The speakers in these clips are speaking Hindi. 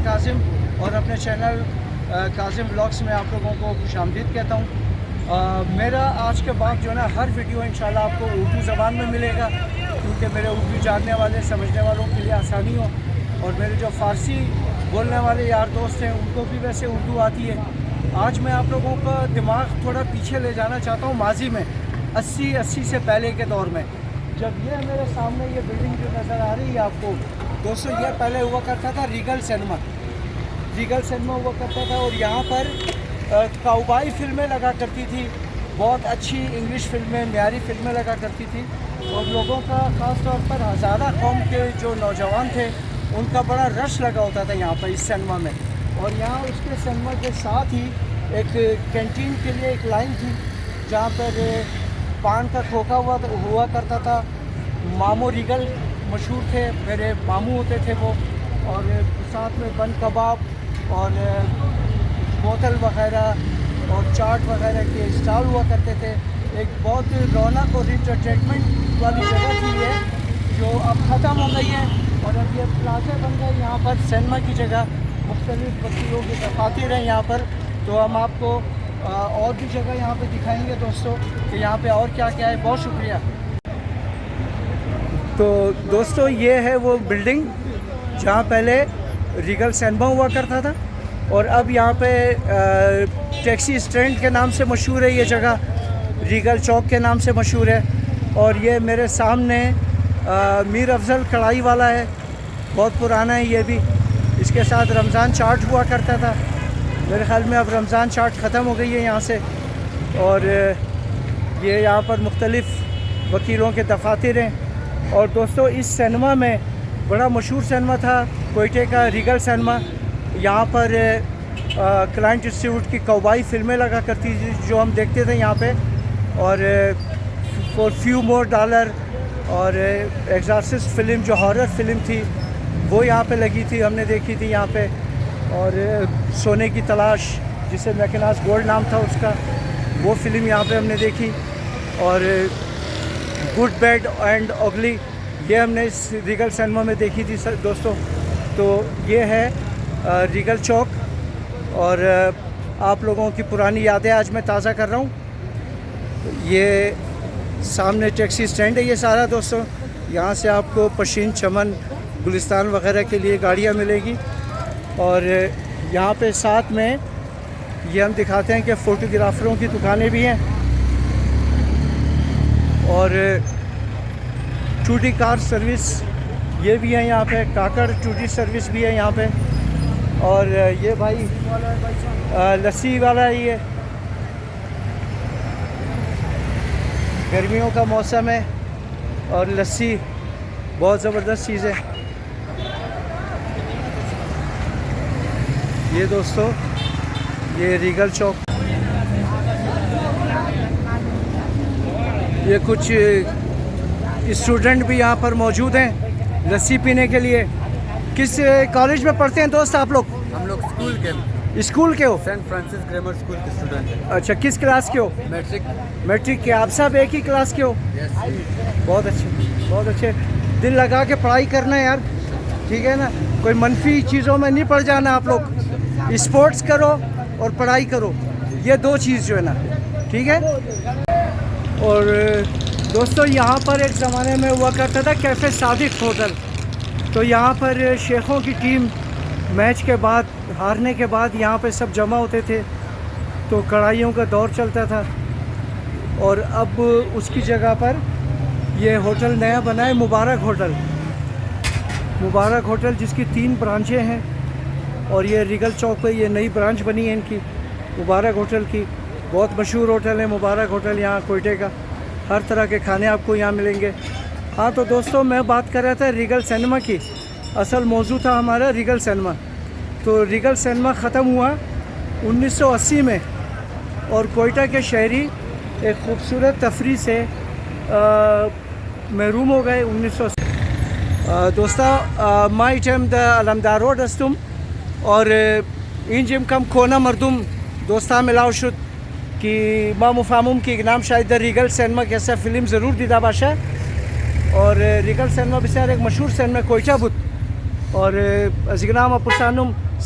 काजिम और अपने चैनल काजिम ब्लॉग्स में आप लोगों को खुशामदीद कहता हूँ। मेरा आज के बाद जो है ना हर वीडियो इंशाल्लाह आपको उर्दू ज़बान में मिलेगा, क्योंकि मेरे उर्दू जानने वाले समझने वालों के लिए आसानी हो, और मेरे जो फ़ारसी बोलने वाले यार दोस्त हैं उनको भी वैसे उर्दू आती है। आज मैं आप लोगों का दिमाग थोड़ा पीछे ले जाना चाहता हूँ, माजी में 80 से पहले के दौर में, जब ये मेरे सामने ये बिल्डिंग जो नज़र आ रही है आपको दोस्तों, ये पहले हुआ करता था रीगल सिनेमा हुआ करता था। और यहाँ पर काउबॉय फिल्में लगा करती थी, बहुत अच्छी इंग्लिश फिल्में, म्यारी फिल्में लगा करती थी, और लोगों का ख़ास तौर पर हज़ारा कौम के जो नौजवान थे उनका बड़ा रश लगा होता था यहाँ पर इस सिनेमा में। और यहाँ उसके सिनेमा के साथ ही एक कैंटीन के लिए एक लाइन थी जहाँ पर पान का खोखा हुआ करता था। मामू रीगल मशहूर थे, मेरे मामू होते थे वो, और साथ में बन कबाब और बोतल वगैरह और चाट वगैरह के स्टॉल हुआ करते थे। एक बहुत रौनक और इंटरटेनमेंट वाली जगह थी ये, जो अब ख़त्म हो गई है, और अब ये प्लाजा बन गए यहाँ पर सिनेमा की जगह। मुख्तलिफ वकीलों के दफातर हैं यहाँ पर, तो हम आपको और भी जगह यहाँ पे दिखाएंगे दोस्तों कि यहाँ पे और क्या क्या है। बहुत शुक्रिया। तो दोस्तों ये है वो बिल्डिंग जहाँ पहले रीगल सिनेमा हुआ करता था, और अब यहाँ पे टैक्सी स्टैंड के नाम से मशहूर है ये जगह, रीगल चौक के नाम से मशहूर है। और ये मेरे सामने मीर अफजल कढ़ाई वाला है, बहुत पुराना है ये भी। इसके साथ रमज़ान चाट हुआ करता था, मेरे ख़्याल में अब रमज़ान चाट ख़त्म हो गई है यहाँ से। और ये यहाँ पर मुख्तलिफ़ वकीलों के दफातर हैं। और दोस्तों इस सिनेमा में बड़ा मशहूर सिनेमा था कोयटे का रीगल सिनेमा। यहाँ पर क्लाइंट इंस्टीट्यूट की काउबॉय फिल्में लगा करती थी जो हम देखते थे यहाँ पे, और फॉर फ्यू मोर डॉलर, और एग्जॉर्सिस्ट फिल्म जो हॉरर फिल्म थी वो यहाँ पे लगी थी, हमने देखी थी यहाँ पे। और सोने की तलाश, जिसे मैकेनास गोल्ड नाम था उसका, वो फिल्म यहाँ पे हमने देखी। और गुड बैड एंड अगली, ये हमने इस रीगल सिनेमा में देखी थी दोस्तों। तो ये है रीगल चौक, और आप लोगों की पुरानी यादें आज मैं ताज़ा कर रहा हूँ। ये सामने टैक्सी स्टैंड है ये सारा दोस्तों, यहाँ से आपको पशीन, चमन, गुलिस्तान वगैरह के लिए गाड़ियाँ मिलेगी। और यहाँ पे साथ में ये हम दिखाते हैं कि फ़ोटोग्राफ़रों की दुकानें भी हैं, और टूटी कार सर्विस ये भी है यहाँ पे, काकड़ टूटी सर्विस भी है यहाँ पे। और ये भाई लस्सी वाला है, ये गर्मियों का मौसम है और लस्सी बहुत ज़बरदस्त चीज़ है ये दोस्तों। ये रीगल चौक, ये कुछ स्टूडेंट भी यहाँ पर मौजूद हैं लस्सी पीने के लिए। किस कॉलेज में पढ़ते हैं दोस्त आप लोग? हम लोग स्कूल के हो? सेंट फ्रांसिस ग्रामर स्कूल के स्टूडेंट हैं। अच्छा, किस क्लास के हो? मैट्रिक के। आप सब एक ही क्लास के हो? बहुत अच्छे, बहुत अच्छे। दिल लगा के पढ़ाई करना है यार, ठीक है ना? कोई मनफी चीज़ों में नहीं पड़ जाना आप लोग। स्पोर्ट्स करो और पढ़ाई करो, ये दो चीज़ जो है ना, ठीक है। और दोस्तों यहाँ पर एक ज़माने में हुआ करता था कैफ़े सादिक होटल। तो यहाँ पर शेखों की टीम मैच के बाद, हारने के बाद यहाँ पे सब जमा होते थे, तो कढ़ाइयों का दौर चलता था। और अब उसकी जगह पर ये होटल नया बना है, मुबारक होटल, जिसकी 3 ब्रांचें हैं। और ये रीगल चौक पे ये नई ब्रांच बनी है इनकी, मुबारक होटल की। बहुत मशहूर होटल है मुबारक होटल यहाँ कोयटे का, हर तरह के खाने आपको यहाँ मिलेंगे। हाँ तो दोस्तों मैं बात कर रहा था रीगल सिनेमा की, असल मौजू था हमारा रीगल सिनेमा। तो रीगल सिनेमा ख़त्म हुआ 1980 में, और कोयटा के शहरी एक खूबसूरत तफरी से महरूम हो गए 1980। दोस्तों माई टम द अलमदार रोड अस्तुम, और इन जिम कम खोना मरदुम दोस्ता मिलाओ शुद कि मा मुफामुम की नाम शायद द रीगल सिनेमा कैसा फ़िल्म ज़रूर दीदा बाशा। और रीगल सिनेमा बिसार एक मशहूर सिनेमा कोयटा बुत, और जिगनाम अपुसानुम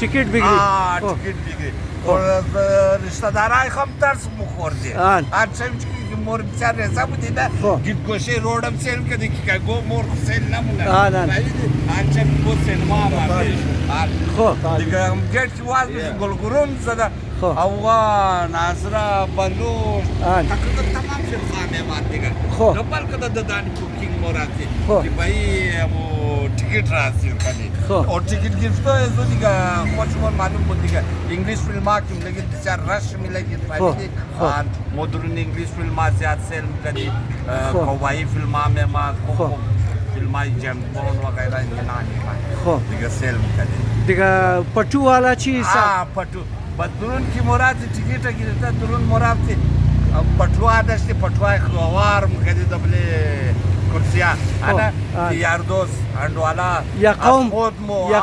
टिकट बिगड़ी टिकट बिगड़ी और रिश्तेदाराय हम तर्स मुखोरदे आन मोर बिचार रेसा बुदी ना गिट गोशे रोडम सेल के देखि का गो मोर सेल ना मुना आन आन चक गो सिनेमा बाबे आन खो दिगा हम गेट की वाज गोलगुरुम zada अफगान नासरा बलूच तकरीबन तमाम फिल्म में बात दिगा डबल कदा ददानी बुकिंग मोराती कि भाई वो टिकट हासिल करनी और टिकट गिफ्ट तो ऐसा दिगा कुछ और मालूम बोल दिगा इंग्लिश फिल्म की लेकिन चार रश मिलेगी फायदे आन मॉडर्न इंग्लिश फिल्म से आज सेल कदी कवाई फिल्म में मा फिल्म जेम बॉन्ड वगैरह इनके नाम है दिगा सेल कदी दिगा पट्टू वाला चीज पट्टू बदलून की मोराद टिकट गिरता दुरून मोराद थी पटवा दस्ती पटवा खवार कदी दबले कुर्सियाँ अना यार दोस्त अंडवाला या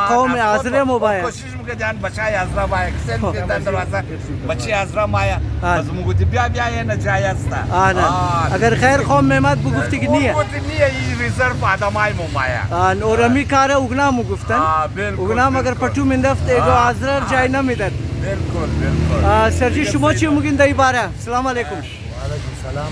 कौम आजरे मोबाइल कोशिश मुके जान बचाए आजरा माया एक्सेल के दरवाजा बच्चे आजरा माया बस मुगो दिब्या ब्या ये न जायस्ता अगर खैर कौम में मत बुगफ्ती की नहीं है वो नहीं है ये रिजर्व आदमाई मोमाया और अमी कार उगना मुगफ्तन उगना मगर पट्टू मिंदफ्त एगो आजरा जाय ना मिदत बिल्कुल बिल्कुल सर जी शुमा ची मुगिन दई बारा अस्सलाम वालेकुम वालेकुम सलाम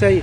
सही